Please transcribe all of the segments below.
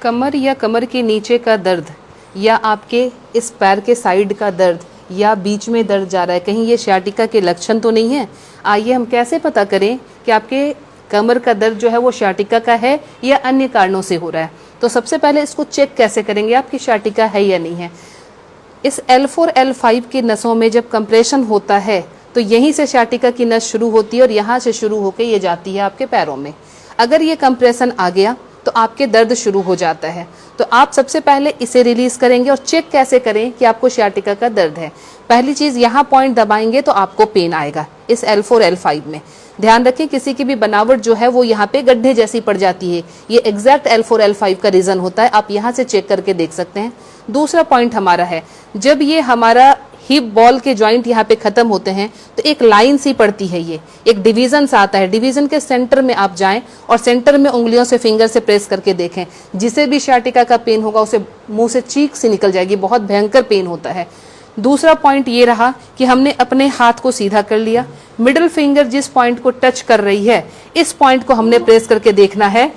कमर या कमर के नीचे का दर्द या आपके इस पैर के साइड का दर्द या बीच में दर्द जा रहा है, कहीं ये sciatica के लक्षण तो नहीं है? आइए हम कैसे पता करें कि आपके कमर का दर्द जो है वो sciatica का है या अन्य कारणों से हो रहा है। तो सबसे पहले इसको चेक कैसे करेंगे आपकी sciatica है या नहीं है। इस L4 L5 की नसों में जब कंप्रेशन होता है तो यहीं से sciatica की नस शुरू होती है और यहाँ से शुरू होकर ये जाती है आपके पैरों में। अगर ये कंप्रेशन आ गया तो आपके दर्द शुरू हो जाता है। तो आप सबसे पहले इसे रिलीज करेंगे और चेक कैसे करें कि आपको sciatica का दर्द है। पहली चीज, यहाँ पॉइंट दबाएंगे तो आपको पेन आएगा इस L4 L5 में। ध्यान रखें किसी की भी बनावट जो है वो यहाँ पे गड्ढे जैसी पड़ जाती है, ये एग्जैक्ट L4 L5 का रीजन होता है। आप यहाँ से चेक करके देख सकते हैं। दूसरा पॉइंट हमारा है, जब ये हमारा हिप बॉल के जॉइंट यहाँ पे खत्म होते हैं तो एक लाइन सी पड़ती है, ये एक डिवीजन सा आता है। डिवीजन के सेंटर में आप जाएं और सेंटर में उंगलियों से फिंगर से प्रेस करके देखें। जिसे भी sciatica का पेन होगा उसे मुंह से चीख से निकल जाएगी, बहुत भयंकर पेन होता है। दूसरा पॉइंट ये रहा कि हमने अपने हाथ को सीधा कर लिया, मिडिल फिंगर जिस पॉइंट को टच कर रही है इस पॉइंट को हमने प्रेस करके देखना है।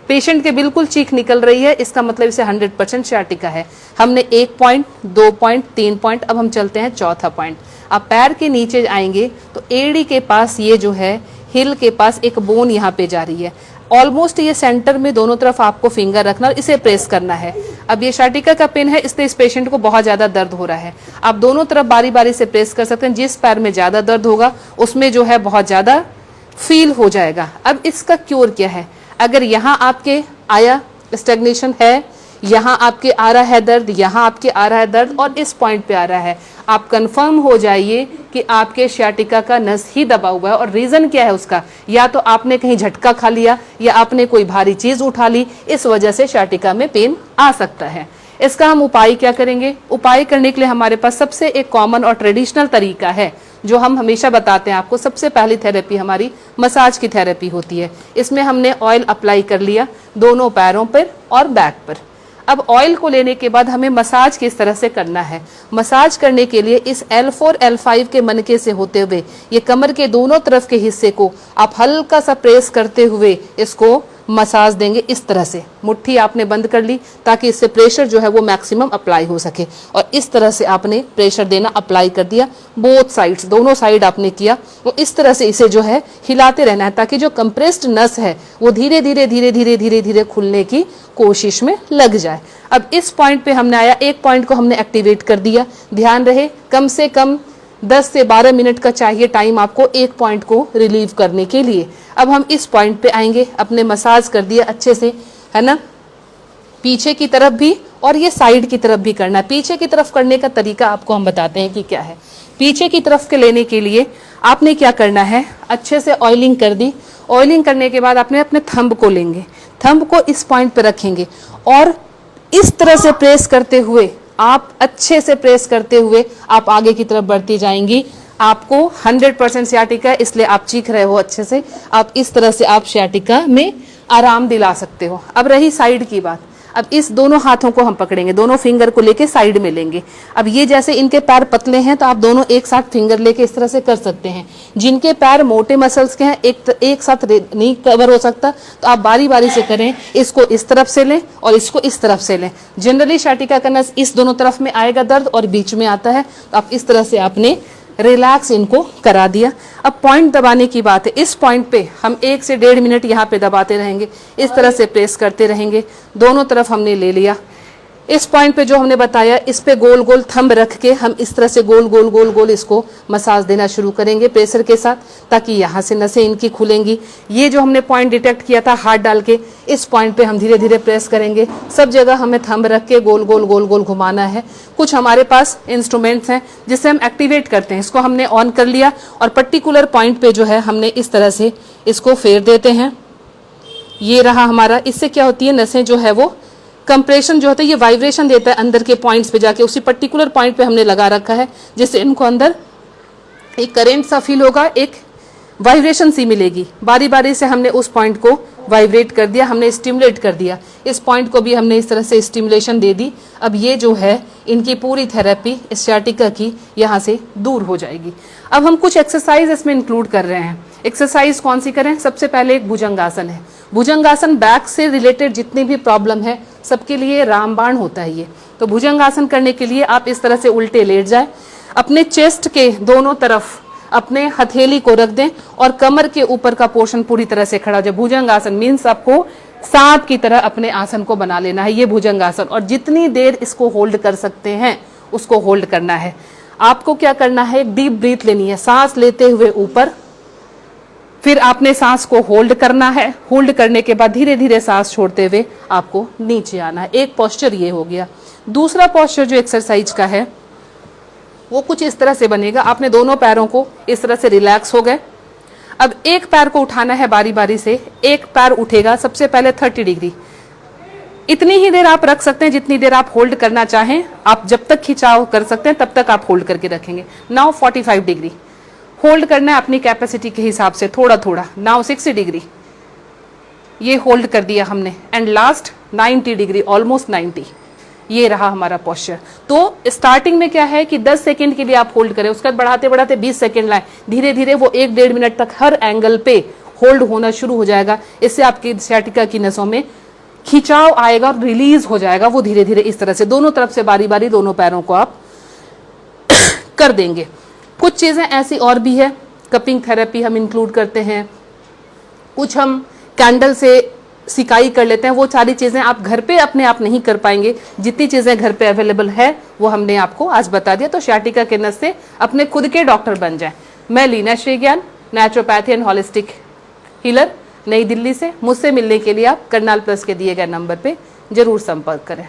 पेशेंट के बिल्कुल चीख निकल रही है, इसका मतलब इसे 100% sciatica है। हमने 1 पॉइंट, 2 पॉइंट, 3 पॉइंट, अब हम चलते हैं चौथा पॉइंट। आप पैर के नीचे आएंगे तो एड़ी के पास ये जो है हिल के पास एक बोन यहाँ पे जा रही है, ऑलमोस्ट ये सेंटर में दोनों तरफ आपको फिंगर रखना और इसे प्रेस करना है। अब ये sciatica का पेन है, इसलिए इस पेशेंट को बहुत ज्यादा दर्द हो रहा है। आप दोनों तरफ बारी बारी से प्रेस कर सकते हैं, जिस पैर में ज्यादा दर्द होगा उसमें जो है बहुत ज्यादा फील हो जाएगा। अब इसका क्योर क्या है? अगर यहाँ आपके आया स्टेग्नेशन है, यहाँ आपके आ रहा है दर्द, यहाँ आपके आ रहा है दर्द और इस पॉइंट पे आ रहा है, आप कंफर्म हो जाइए कि आपके sciatica का नस ही दबा हुआ है। और रीजन क्या है उसका? या तो आपने कहीं झटका खा लिया या आपने कोई भारी चीज उठा ली, इस वजह से sciatica में पेन आ सकता है। इसका हम उपाय क्या करेंगे? उपाय करने के लिए हमारे पास सबसे एक कॉमन और ट्रेडिशनल तरीका है जो हम हमेशा बताते हैं आपको। सबसे पहली थेरेपी हमारी मसाज की थेरेपी होती है। इसमें हमने ऑयल अप्लाई कर लिया दोनों पैरों पर और बैक पर। अब ऑयल को लेने के बाद हमें मसाज किस तरह से करना है? मसाज करने के लिए इस L4 L5 के मनके से होते हुए ये कमर के दोनों तरफ के हिस्से को आप हल्का सा प्रेस करते हुए इसको मसाज देंगे। इस तरह से मुट्ठी आपने बंद कर ली ताकि इससे प्रेशर जो है वो मैक्सिमम अप्लाई हो सके, और इस तरह से आपने प्रेशर देना अप्लाई कर दिया। बोथ साइड्स, दोनों साइड आपने किया। वो इस तरह से इसे जो है हिलाते रहना है ताकि जो कंप्रेस्ड नस है वो धीरे धीरे धीरे धीरे धीरे धीरे खुलने की कोशिश में लग जाए। अब इस पॉइंट पे हमने आया, एक पॉइंट को हमने एक्टिवेट कर दिया। ध्यान रहे कम से कम 10 से 12 मिनट का चाहिए टाइम आपको एक पॉइंट को रिलीव करने के लिए। अब हम इस पॉइंट पे आएंगे, अपने मसाज कर दिया अच्छे से, है ना, पीछे की तरफ भी और ये साइड की तरफ भी करना है। पीछे की तरफ करने का तरीका आपको हम बताते हैं कि क्या है। पीछे की तरफ के लेने के लिए आपने क्या करना है, अच्छे से ऑयलिंग कर दी। ऑयलिंग करने के बाद आपने अपने थंब को लेंगे, थंब को इस पॉइंट पे रखेंगे और इस तरह से प्रेस करते हुए, आप अच्छे से प्रेस करते हुए आप आगे की तरफ बढ़ती जाएंगी। आपको 100% sciatica है, इसलिए आप चीख रहे हो अच्छे से। आप इस तरह से आप sciatica में आराम दिला सकते हो। अब रही साइड की बात, अब इस दोनों हाथों को हम पकड़ेंगे, दोनों फिंगर को लेके साइड में लेंगे। अब ये जैसे इनके पैर पतले हैं तो आप दोनों एक साथ फिंगर लेके इस तरह से कर सकते हैं। जिनके पैर मोटे मसल्स के हैं, एक साथ नहीं कवर हो सकता, तो आप बारी बारी से करें। इसको इस तरफ से लें और इसको इस तरफ से लें। जनरली sciatica का नस इस दोनों तरफ में आएगा दर्द और बीच में आता है, तो आप इस तरह से आपने रिलैक्स इनको करा दिया। अब पॉइंट दबाने की बात है। इस पॉइंट पे हम 1 से 1.5 मिनट यहाँ पे दबाते रहेंगे, इस तरह से प्रेस करते रहेंगे। दोनों तरफ हमने ले लिया। इस पॉइंट पे जो हमने बताया, इस पे गोल गोल थंब रख के हम इस तरह से गोल गोल गोल गोल इसको मसाज देना शुरू करेंगे प्रेशर के साथ, ताकि यहाँ से नसें इनकी खुलेंगी। ये जो हमने पॉइंट डिटेक्ट किया था हाथ डाल के, इस पॉइंट पे हम धीरे धीरे प्रेस करेंगे। सब जगह हमें थंब रख के गोल गोल गोल गोल घुमाना है। कुछ हमारे पास इंस्ट्रूमेंट्स हैं जिससे हम एक्टिवेट करते हैं। इसको हमने ऑन कर लिया और पर्टिकुलर पॉइंट पे जो है हमने इस तरह से इसको फेर देते हैं। ये रहा हमारा। इससे क्या होती है, नसें जो है वो कंप्रेशन जो होता है, ये वाइब्रेशन देता है अंदर के पॉइंट्स पे जाके। उसी पर्टिकुलर पॉइंट पे हमने लगा रखा है, जिससे इनको अंदर एक करंट सा फील होगा, एक वाइब्रेशन सी मिलेगी। बारी बारी से हमने उस पॉइंट को वाइब्रेट कर दिया, हमने स्टिमुलेट कर दिया। इस पॉइंट को भी हमने इस तरह से स्टिमुलेशन दे दी। अब ये जो है इनकी पूरी थेरेपी इस sciatica की यहाँ से दूर हो जाएगी। अब हम कुछ एक्सरसाइज इसमें इंक्लूड कर रहे हैं। एक्सरसाइज कौन सी करें? सबसे पहले एक भुजंगासन है। भुजंगासन बैक से रिलेटेड जितनी भी प्रॉब्लम है सबके लिए रामबाण होता है ये। तो भुजंगासन करने के लिए आप इस तरह से उल्टे लेट जाए, अपने चेस्ट के दोनों तरफ अपने हथेली को रख दें और कमर के ऊपर का पोर्शन पूरी तरह से खड़ा हो जाए। भुजंगासन मीन्स आपको सांप की तरह अपने आसन को बना लेना है, ये भुजंगासन। और जितनी देर इसको होल्ड कर सकते हैं उसको होल्ड करना है। आपको क्या करना है, एक डीप ब्रीथ लेनी है, सांस लेते हुए ऊपर, फिर आपने सांस को होल्ड करना है। होल्ड करने के बाद धीरे धीरे सांस छोड़ते हुए आपको नीचे आना है। एक पोस्चर ये हो गया। दूसरा पोस्चर जो एक्सरसाइज का है वो कुछ इस तरह से बनेगा। आपने दोनों पैरों को इस तरह से रिलैक्स हो गए। अब एक पैर को उठाना है बारी बारी से। एक पैर उठेगा सबसे पहले 30 डिग्री, इतनी ही देर आप रख सकते हैं जितनी देर आप होल्ड करना चाहें। आप जब तक खिंचाव कर सकते हैं तब तक आप होल्ड करके रखेंगे। नाउ 45 डिग्री होल्ड करना है अपनी कैपेसिटी के हिसाब से, थोड़ा थोड़ा। नाउ 60 डिग्री ये होल्ड कर दिया हमने। And last 90 degree, almost 90। ये रहा हमारा पोस्चर। तो स्टार्टिंग में क्या है कि 10 सेकंड के लिए आप होल्ड करें, उसके बाद बढ़ाते बढ़ाते 20 सेकंड लाएं। धीरे धीरे वो 1-1.5 मिनट तक हर एंगल पे होल्ड होना शुरू हो जाएगा। इससे आपकी sciatica की नसों में खिंचाव आएगा और रिलीज हो जाएगा वो धीरे धीरे। इस तरह से दोनों तरफ से बारी बारी दोनों पैरों को आप कर देंगे। कुछ चीजें ऐसी और भी है, कपिंग थेरेपी हम इंक्लूड करते हैं, कुछ हम कैंडल से सिकाई कर लेते हैं। वो सारी चीजें आप घर पे अपने आप नहीं कर पाएंगे। जितनी चीजें घर पे अवेलेबल है वो हमने आपको आज बता दिया। तो sciatica के नस से अपने खुद के डॉक्टर बन जाएं। मैं Leena Shrigyan, naturopathy and holistic healer, Nai Delhi से। मुझसे मिलने के लिए आप करनाल प्लस के दिए गए नंबर पे जरूर संपर्क करें।